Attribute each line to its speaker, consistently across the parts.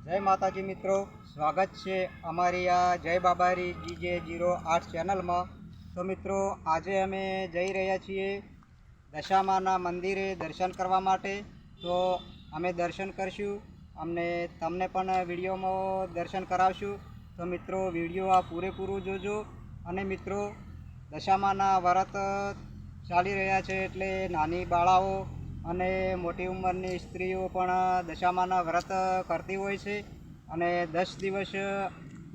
Speaker 1: જય માતાજી મિત્રો, સ્વાગત છે અમારી આ જય બાબારી GJ08 ચેનલમાં। તો મિત્રો આજે અમે જઈ રહ્યા છીએ દશામાના મંદિરે દર્શન કરવા માટે। તો અમે દર્શન કરશું, તમને પણ વિડીયોમાં દર્શન કરાવશું। તો મિત્રો વિડીયો આ પૂરેપૂરું જોજો। અને મિત્રો દશામાના વ્રત ચાલી રહ્યા છે, એટલે નાની બાળાઓ અને મોટી ઉંમરની સ્ત્રીઓ પણ દશામાના વ્રત કરતી હોય છે અને 10 દિવસ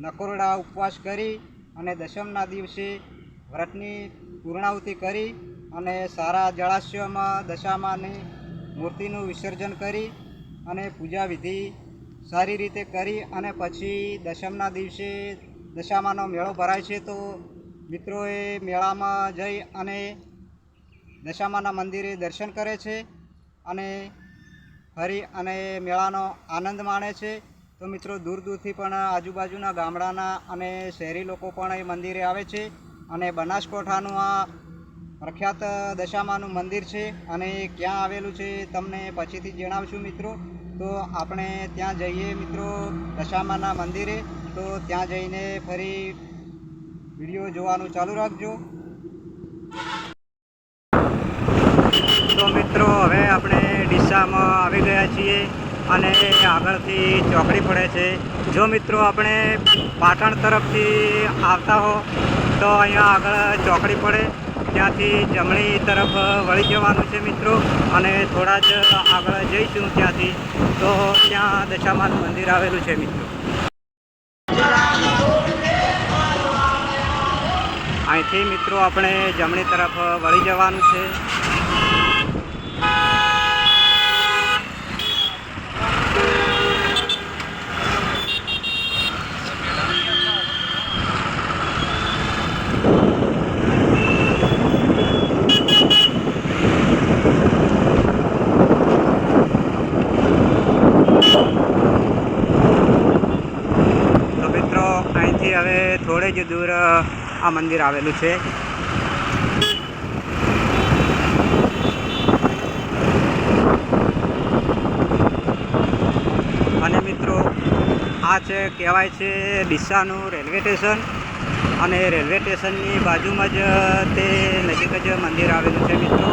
Speaker 1: નકોરડા ઉપવાસ કરી અને દશમના દિવસે વ્રતની પૂર્ણાહુતિ કરી અને સારા જળાશયમાં દશામાની મૂર્તિનું વિસર્જન કરી અને પૂજા વિધિ સારી રીતે કરી અને પછી દશમના દિવસે દશામાનો મેળો ભરાય છે। તો મિત્રોએ મેળામાં જઈ અને દશામાના મંદિરે દર્શન કરે છે અને ફરી અને મેળાનો આનંદ માણે છે। તો મિત્રો દૂર દૂરથી પણ આજુબાજુના ગામડાના અને શહેરી લોકો પણ એ મંદિરે આવે છે અને બનાસકાંઠાનું આ પ્રખ્યાત દશામાનું મંદિર છે અને ક્યાં આવેલું છે તમને પછીથી જણાવશું મિત્રો। તો આપણે ત્યાં જઈએ મિત્રો દશામાના મંદિરે। તો ત્યાં જઈને ફરી વિડીયો જોવાનું ચાલુ રાખજો। તો મિત્રો હવે આપણે ડીસામાં આવી ગયા છીએ અને આગળથી ચોકડી પડે છે। જો મિત્રો આપણે પાટણ તરફથી આવતા હો તો અહીંયા આગળ ચોકડી પડે, ત્યાંથી જમણી તરફ વળી જવાનું છે મિત્રો। અને થોડા જ આગળ જઈશું ત્યાંથી તો ત્યાં દશામાનું મંદિર આવેલું છે મિત્રો। અહીંથી મિત્રો આપણે જમણી તરફ વળી જવાનું છે। હવે થોડે જ દૂર આ મંદિર આવેલું છે। અને મિત્રો આ છે કહેવાય છે ડીસાનું રેલવે સ્ટેશન અને રેલવે સ્ટેશનની બાજુમાં જ તે નજીક જ મંદિર આવેલું છે મિત્રો।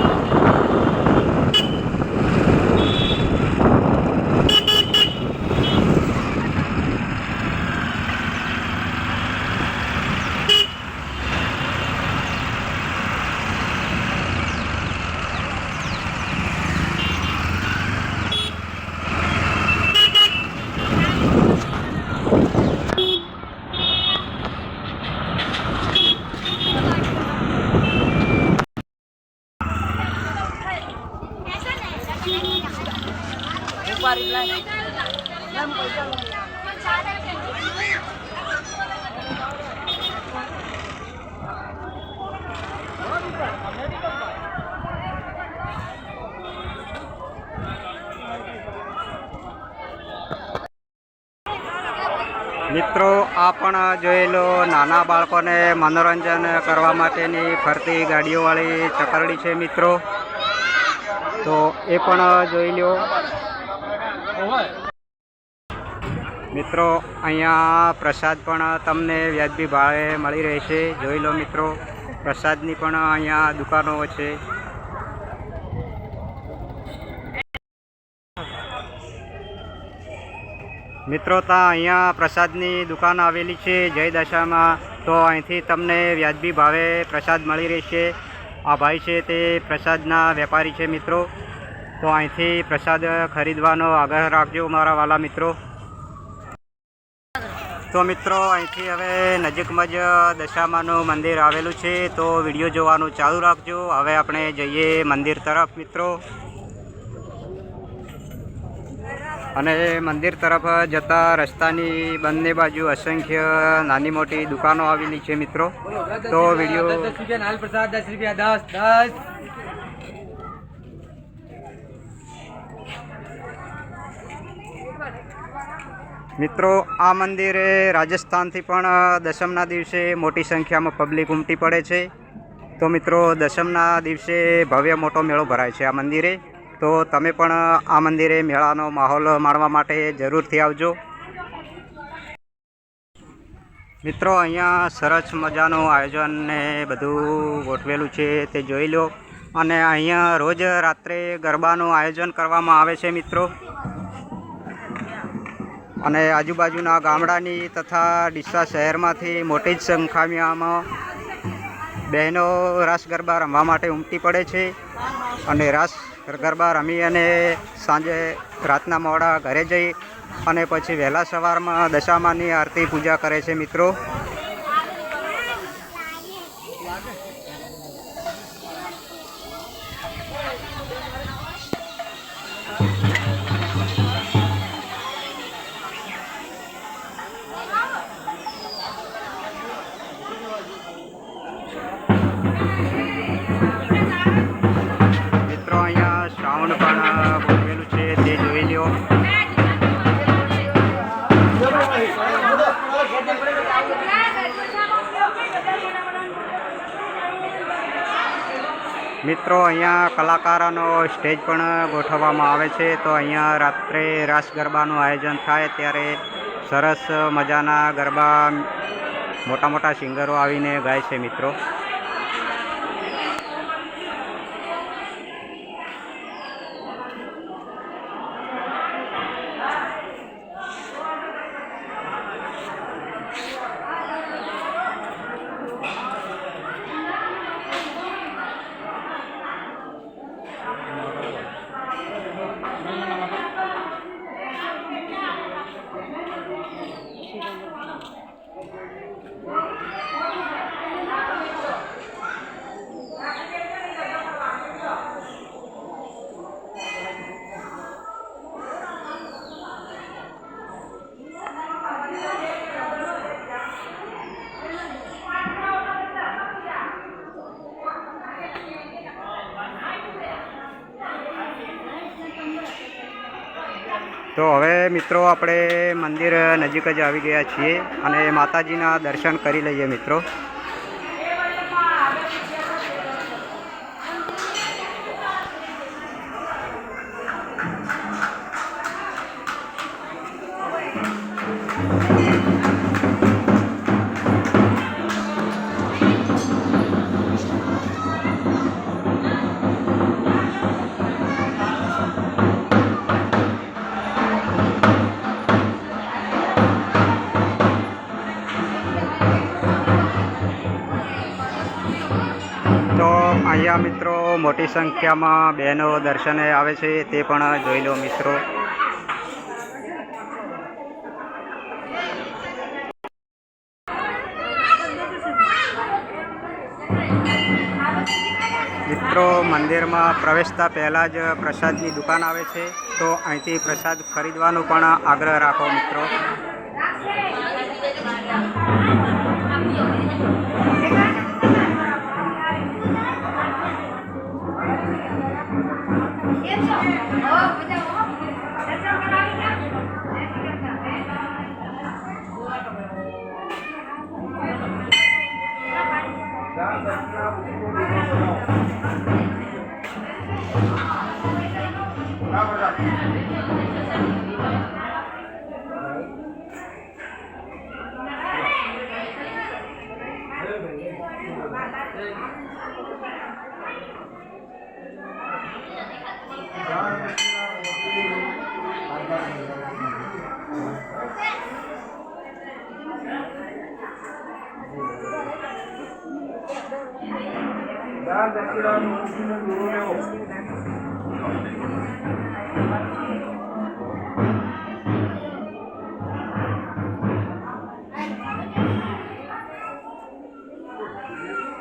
Speaker 1: મિત્રો આ પણ જોઈ લો, નાના બાળકોને મનોરંજન કરવા માટેની ફરતી ગાડીઓવાળી ચકરડી છે મિત્રો। તો એ પણ જોઈ લો મિત્રો। અહીંયા પ્રસાદ પણ તમને વ્યાજબી ભાવે મળી રહેશે। જોઈ લો મિત્રો, પ્રસાદની પણ અહીંયા દુકાનો છે। મિત્રો ત્યાં અહીંયા પ્રસાદની દુકાન આવેલી છે જય દશામાં। તો અહીંથી તમને વ્યાજબી ભાવે પ્રસાદ મળી રહેશે। આ ભાઈ છે તે પ્રસાદના વેપારી છે મિત્રો। તો અહીંથી પ્રસાદ ખરીદવાનો આગ્રહ રાખજો મારા વાલા મિત્રો। તો મિત્રો અહીંથી હવે નજીકમાં જ દશામાનું મંદિર આવેલું છે, તો વિડીયો જોવાનું ચાલુ રાખજો। હવે આપણે જઈએ મંદિર તરફ મિત્રો। અને મંદિર તરફ જતા રસ્તાની બંને બાજુ અસંખ્ય નાની મોટી દુકાનો આવેલી છે મિત્રો। તો વિડીયો મિત્રો આ મંદિરે રાજસ્થાનથી પણ દશમના દિવસે મોટી સંખ્યામાં પબ્લિક ઉમટી પડે છે। તો મિત્રો દશમના દિવસે ભવ્ય મોટો મેળો ભરાય છે આ મંદિરે। તો તમે પણ આ મંદિરે મેળાનો માહોલ માણવા માટે જરૂરથી આવજો। મિત્રો અહીંયા સરસ મજાનું આયોજન ને બધું ગોઠવેલું છે તે જોઈ લો. અને અહીંયા રોજ રાત્રે ગરબાનું આયોજન કરવામાં આવે છે મિત્રો. અને આજુબાજુના ગામડાની તથા ડીસા શહેરમાંથી મોટી જ સંખ્યામાં બહેનો રાસ ગરબા રમવા માટે ઉમટી પડે છે. અને રાસ ગરબા રમી અને સાંજે રાતના મોડા ઘરે જઈ અને પછી વહેલા સવારમાં દશામાની આરતી પૂજા કરે છે મિત્રો. મિત્રો અહીંયા સાઉન્ડ પણ ગોઠવેલું છે તે જોઈ લો. મિત્રો અહીંયા કલાકારોનો સ્ટેજ પણ ગોઠવવામાં આવે છે. તો અહીંયા રાત્રે રાસ ગરબાનું આયોજન થાય ત્યારે સરસ મજાના ગરબા મોટા મોટા સિંગરો આવીને ગાય છે મિત્રો. તો હવે મિત્રો આપણે મંદિર નજીક જ આવી ગયા છીએ અને માતાજીના દર્શન કરી લઈએ મિત્રો. તો અહીંયા મિત્રો મોટી સંખ્યામાં બહેનો દર્શને આવે છે તે પણ જોઈ લો મિત્રો. મિત્રો મંદિરમાં પ્રવેશતા પહેલાં જ પ્રસાદની દુકાન આવે છે. તો અહીંથી પ્રસાદ ખરીદવાનો પણ આગ્રહ રાખો મિત્રો.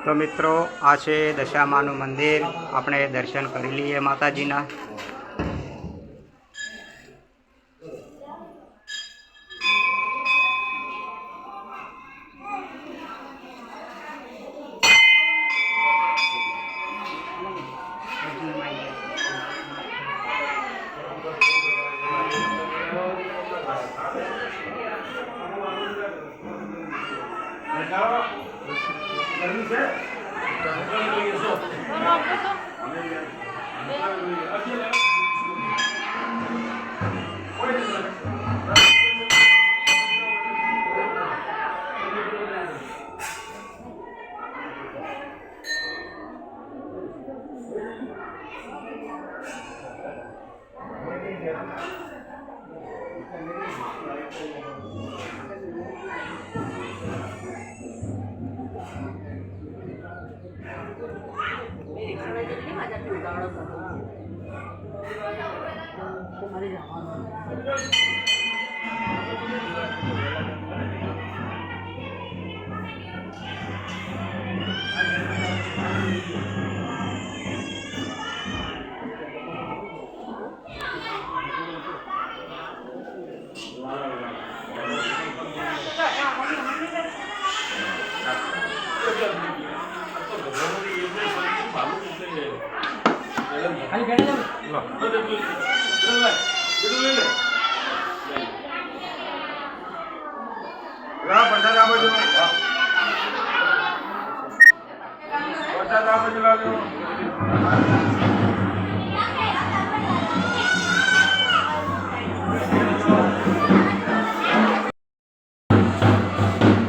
Speaker 1: તો મિત્રો આ છે દશામાનું મંદિર. આપણે દર્શન કરી લઈએ માતાજીના.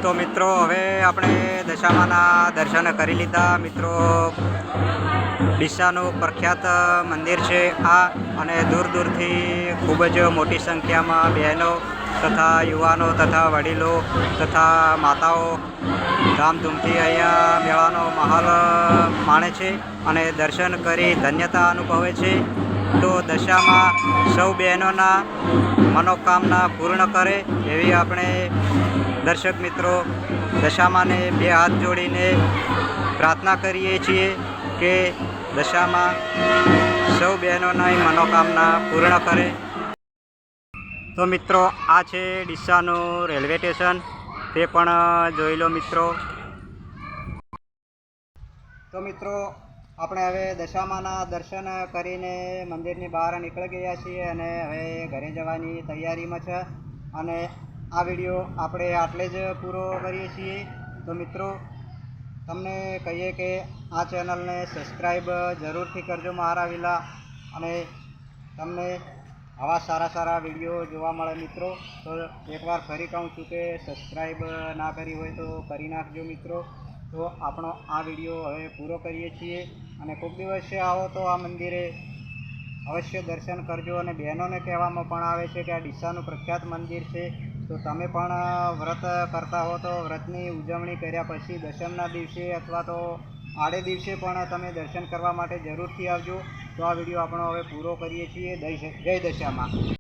Speaker 1: તો મિત્રો હવે આપણે દશામાના દર્શન કરી લીધા. મિત્રો ડીસાનું પ્રખ્યાત મંદિર છે આ, અને દૂર દૂરથી ખૂબ જ મોટી સંખ્યામાં બહેનો તથા યુવાનો તથા વડીલો તથા માતાઓ ધામધૂમથી અહીંયા મેળાનો માહોલ માણે છે અને દર્શન કરી ધન્યતા અનુભવે છે. તો દશામાં સૌ બહેનોના મનોકામના પૂર્ણ કરે એવી આપણે દર્શક મિત્રો દશામાને બે હાથ જોડીને પ્રાર્થના કરીએ છીએ કે દશામાં સૌ બહેનોની મનોકામના પૂર્ણ કરે. તો મિત્રો આ છે ડીસાનું રેલવે સ્ટેશન, તે પણ જોઈ લો મિત્રો. તો મિત્રો આપણે હવે દશામાના દર્શન કરીને મંદિરની બહાર નીકળી ગયા છીએ અને હવે ઘરે જવાની તૈયારીમાં છે. અને આ વિડીયો આપણે આટલે જ પૂરો કરીએ છીએ. તો મિત્રો તમને કહીએ કે આ ચેનલને સબસ્ક્રાઈબ જરૂરથી કરજો મારા વિલા, અને તમને આવા સારા સારા વિડીયો જોવા મળે મિત્રો. તો એકવાર ફરી કહું છું કે સબસ્ક્રાઈબ ના કરી હોય તો કરી નાખજો મિત્રો. તો આપણો આ વિડીયો હવે પૂરો કરીએ છીએ, અને કોઈક દિવસે આવો તો આ મંદિરે અવશ્ય દર્શન કરજો. અને બહેનોને કહેવામાં પણ આવે છે કે આ ડીસાનું પ્રખ્યાત મંદિર છે. તો તમે પણ વ્રત કરતા હો તો વ્રતની ઉજવણી કર્યા પછી દશમના દિવસે અથવા તો આડે દિવસે પણ તમે દર્શન કરવા માટે જરૂરથી આવજો. તો આ વિડીયો આપણો હવે પૂરો કરીએ છીએ. જય દશામાં.